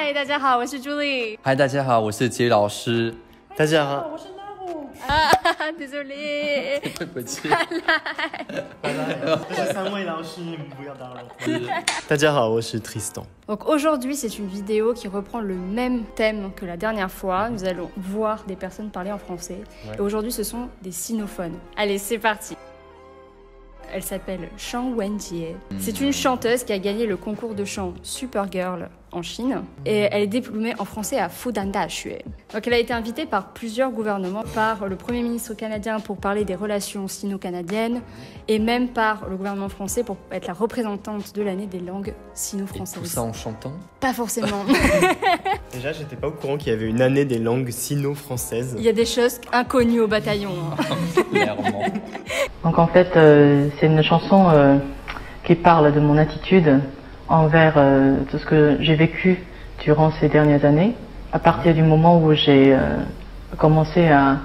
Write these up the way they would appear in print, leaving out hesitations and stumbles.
嗨，大家好，我是 Julie。嗨，大家好，我是杰老师。大家好，我是 Naru。Désolé。对不起。这是3位老师，你们不要打扰。大家好，我是 Tristan. Donc aujourd'hui, c'est une vidéo qui reprend le même thème que la dernière fois. Nous allons voir des personnes parler en français. Ouais. Et aujourd'hui, ce sont des sinophones. Allez, c'est parti. Elle s'appelle Shang Wenjie. C'est une chanteuse qui a gagné le concours de chant Supergirl en Chine. Et elle est diplômée en français à Fudan Daxue. Donc elle a été invitée par plusieurs gouvernements, par le Premier ministre canadien pour parler des relations sino-canadiennes, et même par le gouvernement français pour être la représentante de l'année des langues sino-françaises. Et tout ça en chantant? Pas forcément. Déjà, j'étais pas au courant qu'il y avait une année des langues sino-françaises. Il y a des choses inconnues au bataillon. Clairement. Donc en fait, c'est une chanson qui parle de mon attitude envers tout ce que j'ai vécu durant ces dernières années. À partir du moment où j'ai commencé à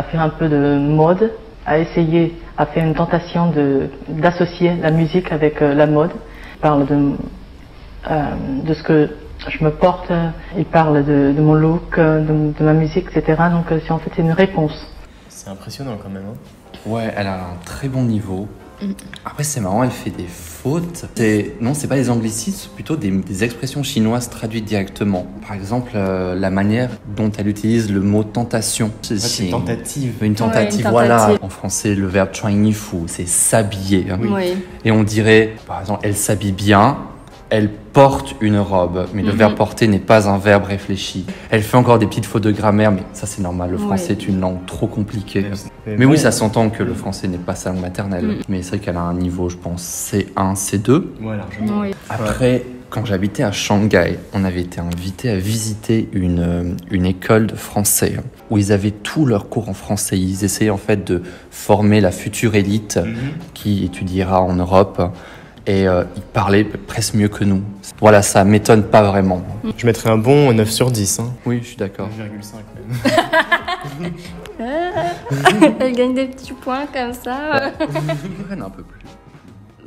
faire un peu de mode, à essayer, à faire une tentation d'associer la musique avec la mode. Il parle de ce que je me porte, il parle de mon look, de ma musique, etc. Donc en fait, c'est une réponse. C'est impressionnant quand même. Hein. Ouais, elle a un très bon niveau. Après, c'est marrant, elle fait des fautes. Non, c'est pas des anglicismes, c'est plutôt des expressions chinoises traduites directement. Par exemple, la manière dont elle utilise le mot tentation. C'est une tentative. Une tentative, ouais, voilà. En français, le verbe 穿衣服, c'est s'habiller. Oui. Et on dirait, par exemple, elle s'habille bien. Elle porte une robe, mais le verbe porter n'est pas un verbe réfléchi. Elle fait encore des petites fautes de grammaire, mais ça c'est normal, le français est une langue trop compliquée. Mais oui, ça s'entend que le français n'est pas sa langue maternelle. Mais c'est vrai qu'elle a un niveau, je pense, C1, C2. Voilà, oui. Après, quand j'habitais à Shanghai, on avait été invité à visiter une école de français où ils avaient tous leurs cours en français. Ils essayaient en fait de former la future élite qui étudiera en Europe. Et il parlait presque mieux que nous. Voilà, ça m'étonne pas vraiment. Je mettrais un bon 9 sur 10. Hein. Oui, je suis d'accord. 9,5 même. Elle gagne des petits points comme ça. Un peu plus.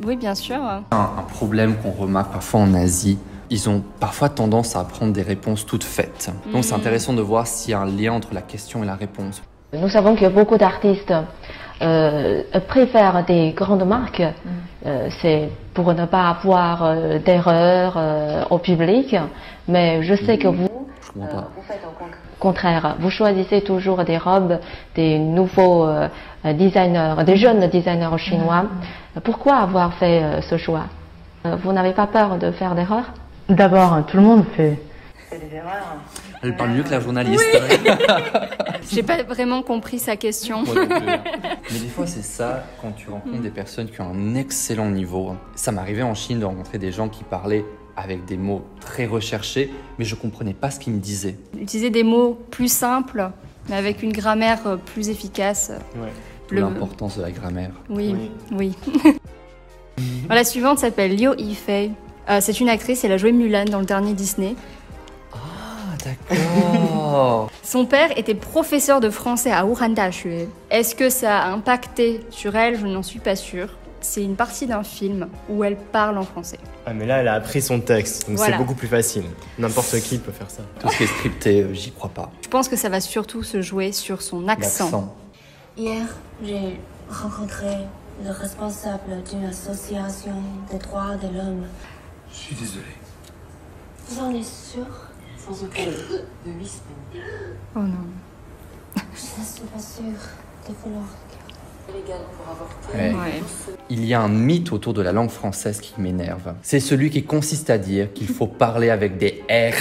Oui, bien sûr. Un problème qu'on remarque parfois en Asie, ils ont parfois tendance à prendre des réponses toutes faites. Donc c'est intéressant de voir s'il y a un lien entre la question et la réponse. Nous savons que beaucoup d'artistes préfèrent des grandes marques. C'est pour ne pas avoir d'erreurs au public. Mais je sais que vous faites au contraire. Vous choisissez toujours des robes des nouveaux designers, des jeunes designers chinois. Pourquoi avoir fait ce choix? Vous n'avez pas peur de faire d'erreurs? D'abord, tout le monde fait des erreurs. Elle parle mieux que la journaliste. Oui. J'ai pas vraiment compris sa question. Mais des fois, c'est ça, quand tu rencontres des personnes qui ont un excellent niveau. Ça m'arrivait en Chine de rencontrer des gens qui parlaient avec des mots très recherchés, mais je comprenais pas ce qu'ils me disaient. Utiliser des mots plus simples, mais avec une grammaire plus efficace. Ouais. L'importance de la grammaire. Oui. La suivante s'appelle Liu Yifei. C'est une actrice, elle a joué Mulan dans le dernier Disney. D'accord. Son père était professeur de français à Wuhan Daxue. Est-ce que ça a impacté sur elle? Je n'en suis pas sûre. C'est une partie d'un film où elle parle en français. Ah mais là, elle a appris son texte, donc voilà. C'est beaucoup plus facile. N'importe qui peut faire ça. Tout ce qui est scripté, j'y crois pas. Je pense que ça va surtout se jouer sur son accent. Hier, j'ai rencontré le responsable d'une association des droits de l'homme. Je suis désolé. Vous en êtes sûr? Sans aucun de 8 semaines. Oh non. Je ne suis pas sûre de vouloir. Légal pour avorter. Ouais. Il y a un mythe autour de la langue française qui m'énerve. C'est celui qui consiste à dire qu'il faut parler avec des R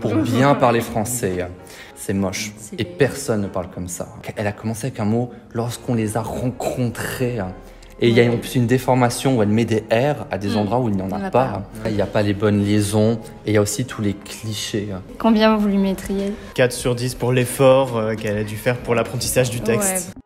pour bien parler français. C'est moche. Et personne ne parle comme ça. Elle a commencé avec un mot lorsqu'on les a rencontrés. Et il y a en plus une déformation où elle met des R à des endroits où il n'y en a pas. Il n'y a pas les bonnes liaisons. Et il y a aussi tous les clichés. Combien vous lui mettriez? 4 sur 10 pour l'effort qu'elle a dû faire pour l'apprentissage du texte. Ouais.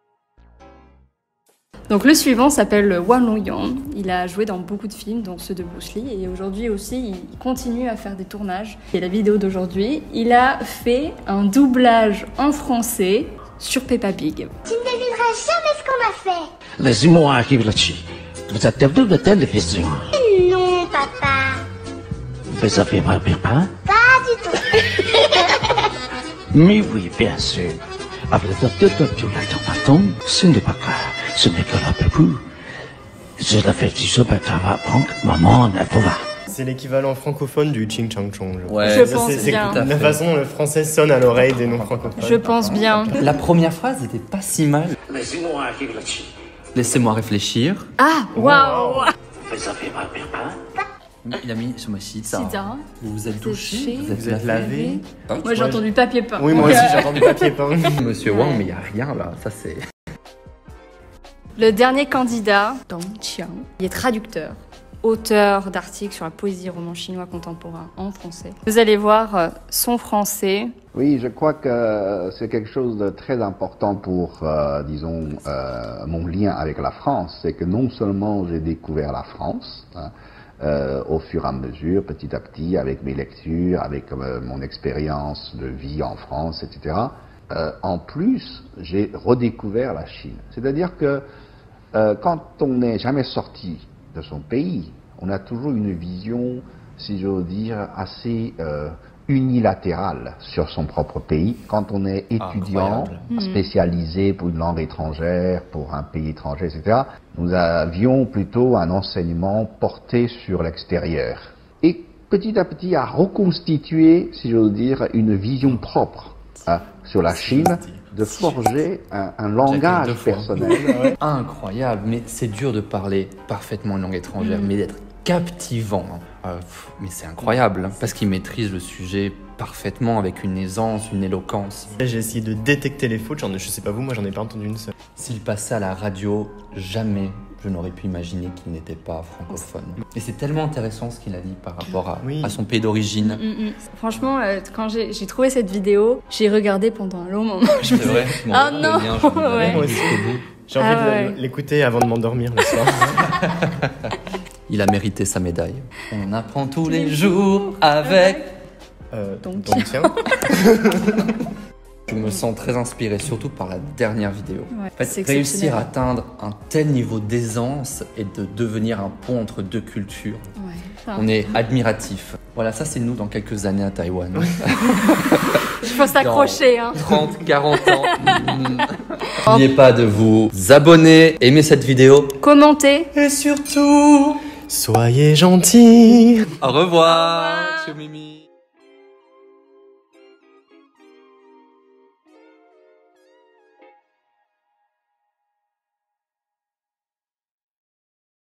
Donc le suivant s'appelle Wang Longyong. Il a joué dans beaucoup de films, dont ceux de Bruce Lee. Et aujourd'hui aussi, il continue à faire des tournages. Et la vidéo d'aujourd'hui, il a fait un doublage en français sur Peppa Pig. Tu ne devineras jamais ce qu'on m'a fait. لازم أحكي لك شيء. بتتبدو بالتلفزيون. Non, papa. Vous avez mal pépin? Pas du tout. Mais oui, bien sûr. Avec le docteur Jonathan, ce n'est pas grave. Ce n'est que la pépou. Je l'ai fait du super travail, donc maman ne peut pas. C'est l'équivalent francophone du Ching Chang Chong. Ouais, Je pense bien. La façon dont le français sonne à l'oreille des non-francophones. Je pense bien. La première phrase était pas si mal. Laissez-moi réfléchir. Laissez-moi réfléchir. Ah, waouh! Vous avez mal pépin? Il a mis sur ma Sida. Vous vous êtes douché, Séché. Vous êtes lavé. Moi, j'ai entendu papier peint. Oui, moi aussi j'ai entendu papier peint. Monsieur Wang, mais il n'y a rien là. Ça c'est. Le dernier candidat, Dong Qiang, il est traducteur, auteur d'articles sur la poésie et roman chinois contemporain en français. Vous allez voir son français. Oui, je crois que c'est quelque chose de très important pour, disons, mon lien avec la France. C'est que non seulement j'ai découvert la France, hein, au fur et à mesure, petit à petit, avec mes lectures, avec mon expérience de vie en France, etc. En plus, j'ai redécouvert la Chine. C'est-à-dire que quand on n'est jamais sorti de son pays, on a toujours une vision, si j'ose dire, assez unilatérale sur son propre pays. Quand on est étudiant, spécialisé pour une langue étrangère, pour un pays étranger, etc., nous avions plutôt un enseignement porté sur l'extérieur. Et petit à petit à reconstituer, si j'ose dire, une vision propre sur la Chine, de forger un langage personnel. Incroyable, mais c'est dur de parler parfaitement une langue étrangère, mais d'être captivant. Mais c'est incroyable, parce qu'il maîtrise le sujet parfaitement avec une aisance, une éloquence. J'ai essayé de détecter les fautes, je sais pas vous, moi j'en ai pas entendu une seule. S'il passait à la radio, jamais je n'aurais pu imaginer qu'il n'était pas francophone. Et c'est tellement intéressant ce qu'il a dit par rapport à son pays d'origine. Franchement, quand j'ai trouvé cette vidéo, j'ai regardé pendant un long moment. C'est vrai, ah non, ouais. Moi aussi. J'ai envie de l'écouter avant de m'endormir le soir. Il a mérité sa médaille. On apprend tous les jours avec... Donc tiens. Je me sens très inspiré, surtout par la dernière vidéo. Ouais, en fait, réussir à atteindre un tel niveau d'aisance et de devenir un pont entre deux cultures, on est admiratif. Voilà, ça c'est nous dans quelques années à Taïwan. Il faut s'accrocher. 30, 40 ans. N'oubliez pas de vous abonner, aimer cette vidéo. Commentez. Et surtout, soyez gentils. Au revoir. Ciao Mimi.